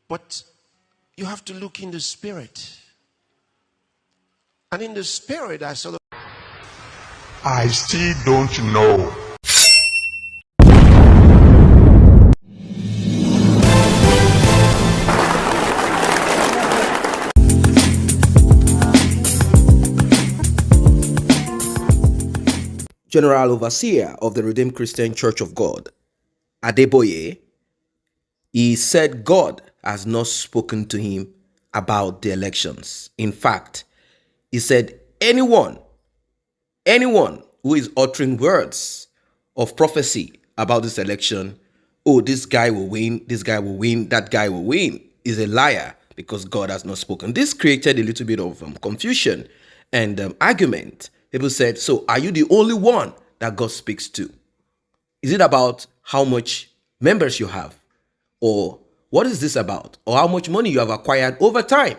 But you have to look in the spirit. And in the spirit, I saw I still don't know. General Overseer of the Redeemed Christian Church of God, Adeboye, he said God has not spoken to him about the elections. In fact, he said anyone who is uttering words of prophecy about this election, oh, this guy will win, this guy will win, that guy will win, is a liar because God has not spoken. This created a little bit of confusion and argument. People said, so are you the only one that God speaks to? Is it about how much members you have? Or what is this about? Or how much money you have acquired over time?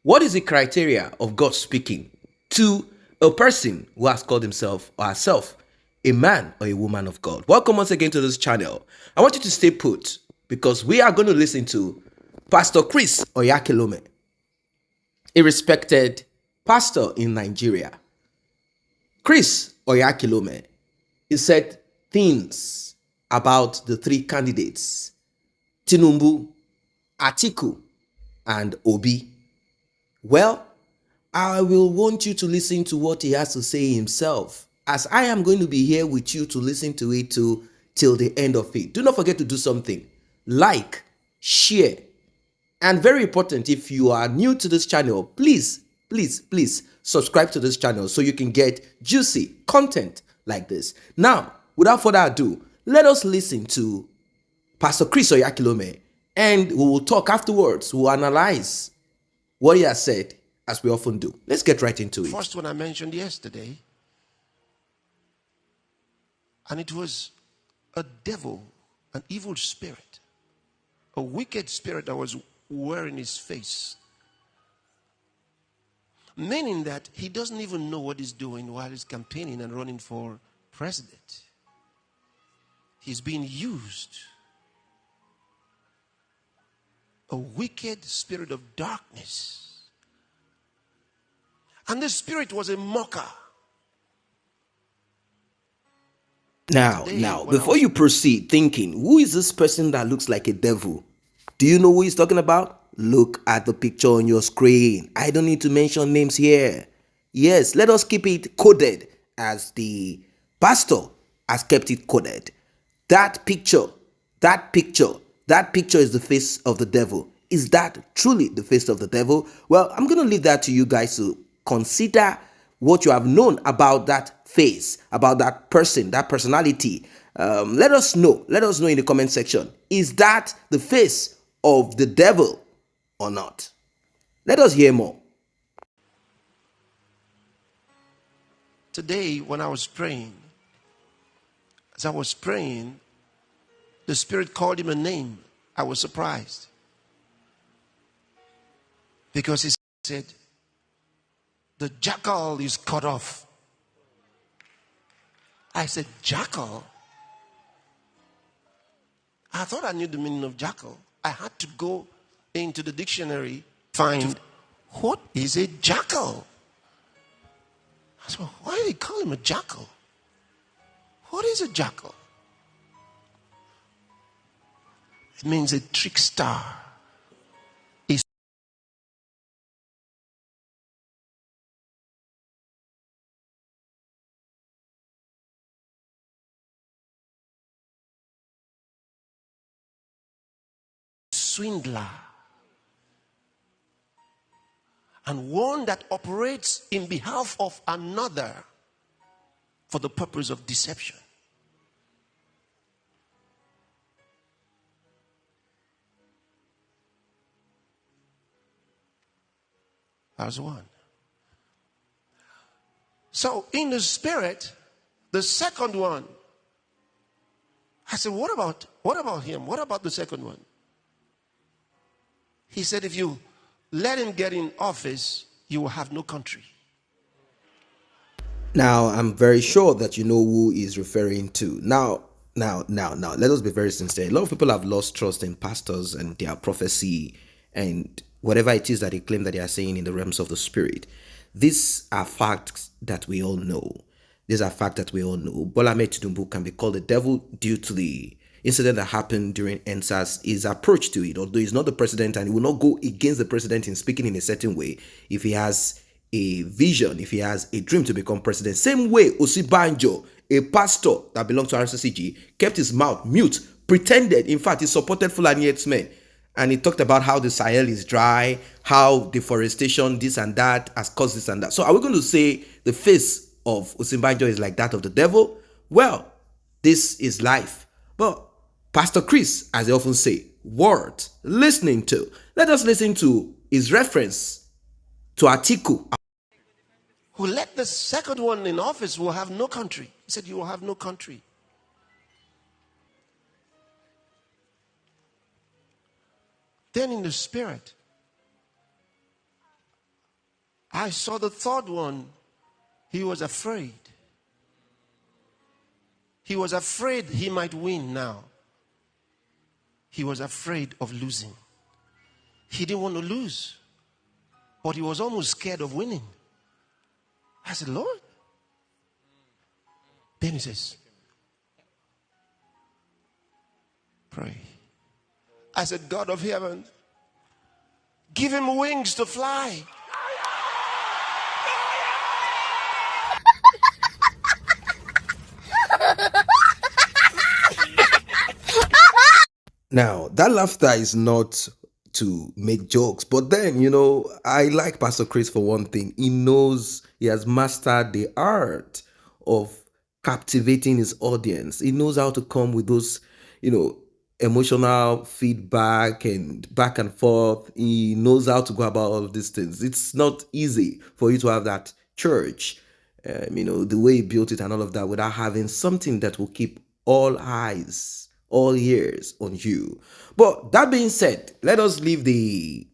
What is the criteria of God speaking to a person who has called himself or herself a man or a woman of God? Welcome once again to this channel. I want you to stay put because we are going to listen to Pastor Chris Oyakhilome, a respected pastor in Nigeria. Chris Oyakhilome, he said things about the three candidates, Tinubu, Atiku, and Obi. Well, I will want you to listen to what he has to say himself, as I am going to be here with you to listen to it till the end of it. Do not forget to do something. Like, share, and very important, if you are new to this channel, please subscribe to this channel so you can get juicy content like this. Now, without further ado, let us listen to Pastor Chris Oyakhilome, and we will talk afterwards. We'll analyze what he has said, as we often do. Let's get right into it. first one I mentioned yesterday, and it was a devil, an evil spirit, a wicked spirit that was wearing his face. Meaning that he doesn't even know what he's doing while he's campaigning and running for president. He's being used. A wicked spirit of darkness. And the spirit was a mocker. Now, before you proceed thinking, who is this person that looks like a devil? Do you know who he's talking about? Look at the picture on your screen. I don't need to mention names here. Yes, let us keep it coded as the pastor has kept it coded. That picture is the face of the devil. Is that truly the face of the devil? Well, I'm going to leave that to you guys to consider what you have known about that face, about that person, that personality. Let us know in the comment section. Is that the face of the devil or not? Let us hear more. Today, when I was praying, as I was praying, the Spirit called him a name. I was surprised. Because he said, the jackal is cut off. I said, jackal? I thought I knew the meaning of jackal. I had to go into the dictionary, find what is a jackal. I said, why do they call him a jackal? What is a jackal? It means a trickster. Swindler, and one that operates in behalf of another for the purpose of deception. That's one. So in the spirit, the second one, I said, what about him? What about the second one? He said, if you let him get in office, you will have no country. Now, I'm very sure that you know who he's referring to. Now, Now, let us be very sincere. A lot of people have lost trust in pastors and their prophecy and whatever it is that they claim that they are saying in the realms of the spirit. These are facts that we all know. These are facts that we all know. Bola Ahmed Tinubu can be called the devil due to the incident that happened during NSAS, his approach to it. Although he's not the president and he will not go against the president in speaking in a certain way if he has a vision, if he has a dream to become president. Same way Osibanjo, a pastor that belonged to RCCG, kept his mouth mute, pretended, in fact, he supported Fulani herdsmen. And he talked about how the Sahel is dry, how deforestation, this and that, has caused this and that. So are we going to say the face of Osibanjo is like that of the devil? Well, this is life. But Pastor Chris, as they often say, worth listening to. Let us listen to his reference to Atiku. Who let the second one in office will have no country. He said, you will have no country. Then in the spirit, I saw the third one. He was afraid. He was afraid he might win now. He was afraid of losing. He didn't want to lose, but he was almost scared of winning. I said, Lord. Then he says, pray. I said, God of heaven, give him wings to fly. Now, that laughter is not to make jokes, but then, I like Pastor Chris for one thing. He knows he has mastered the art of captivating his audience. He knows how to come with those, emotional feedback and back and forth. He knows how to go about all of these things. It's not easy for you to have that church, the way he built it and all of that without having something that will keep all eyes, all ears on you. But that being said, let us leave the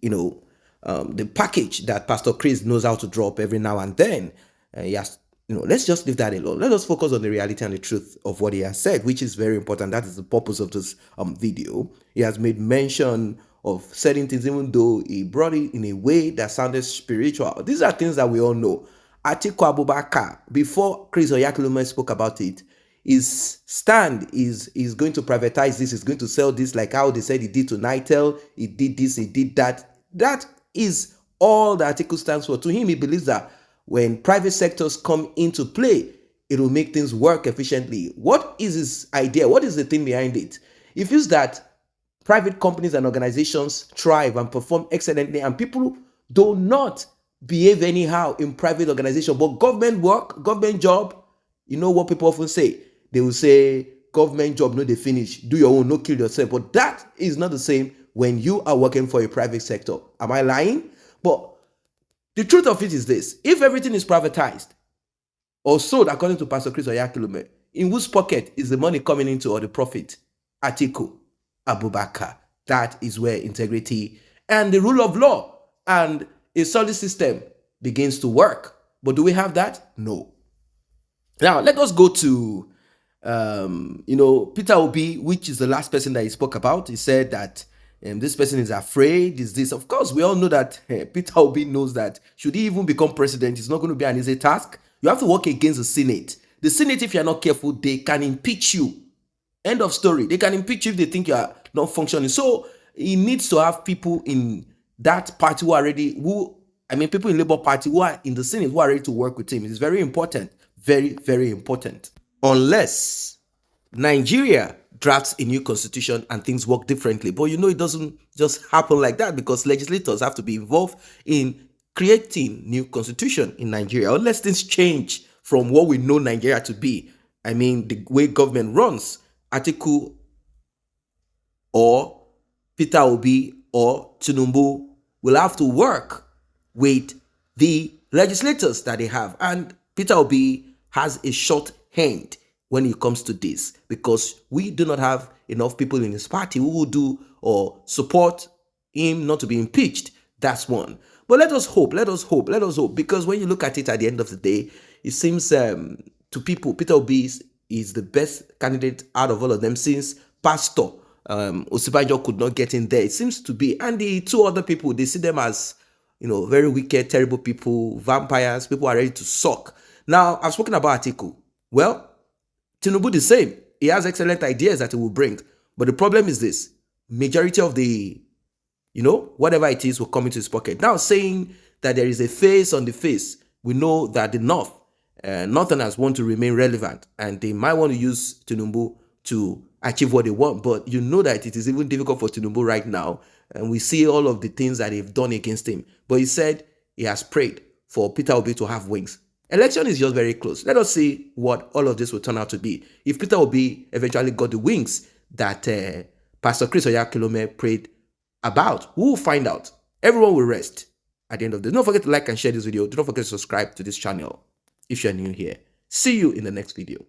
package that Pastor Chris knows how to drop every now and then. Yes, let's just leave that alone. Let us focus on the reality and the truth of what he has said, which is very important. That is the purpose of this video. He has made mention of certain things, even though he brought it in a way that sounded spiritual. These are things that we all know. Atiku Abubakar, before Chris Oyakhilome spoke about it, his stand is going to privatize this, is going to sell this, like how they said he did to Nitel, he did this, he did that. That is all that Atiku stands for. To him, he believes that when private sectors come into play, it will make things work efficiently. What is his idea? What is the thing behind it? He feels that private companies and organizations thrive and perform excellently, and people do not behave anyhow in private organizations. But government work, government job, you know what people often say? They will say, government job, no, they finish. Do your own, no, kill yourself. But that is not the same when you are working for a private sector. Am I lying? But the truth of it is this. If everything is privatized or sold according to Pastor Chris Oyakhilome, in whose pocket is the money coming into or the profit? Atiku Abubakar. That is where integrity and the rule of law and a solid system begins to work. But do we have that? No. Now, let us go to, Peter Obi, which is the last person that he spoke about. He said that this person is afraid, is this. Of course, we all know that Peter Obi knows that should he even become president, it's not going to be an easy task. You have to work against the Senate. The Senate, if you're not careful, they can impeach you. End of story. They can impeach you if they think you are not functioning. So he needs to have people in that party people in Labour Party who are in the Senate who are ready to work with him. It is very important. Very, very important. Unless Nigeria drafts a new constitution and things work differently. But it doesn't just happen like that, because legislators have to be involved in creating new constitution in Nigeria. Unless things change from what we know Nigeria to be. The way government runs, Atiku or Peter Obi or Tinubu will have to work with the legislators that they have. And Peter Obi has a short hand when it comes to this, because we do not have enough people in his party who will do or support him not to be impeached. That's one. But let us hope, because when you look at it at the end of the day, it seems to people, Peter Obi is the best candidate out of all of them, since Pastor Osibanjo could not get in there. It seems to be, and the two other people, they see them as, very wicked, terrible people, vampires, people are ready to suck. Now, I've spoken about Atiku. Well, Tinubu the same. He has excellent ideas that he will bring. But the problem is this: majority of the, whatever it is will come into his pocket. Now, saying that there is a face on the face, we know that the Northerners want to remain relevant, and they might want to use Tinubu to achieve what they want. But you know that it is even difficult for Tinubu right now, and we see all of the things that they've done against him. But he said he has prayed for Peter Obi to have wings. Election is just very close. Let us see what all of this will turn out to be. If Peter Obi eventually got the wings that Pastor Chris Oyakhilome prayed about, we will find out. Everyone will rest at the end of this. Don't forget to like and share this video. Do not forget to subscribe to this channel if you're new here. See you in the next video.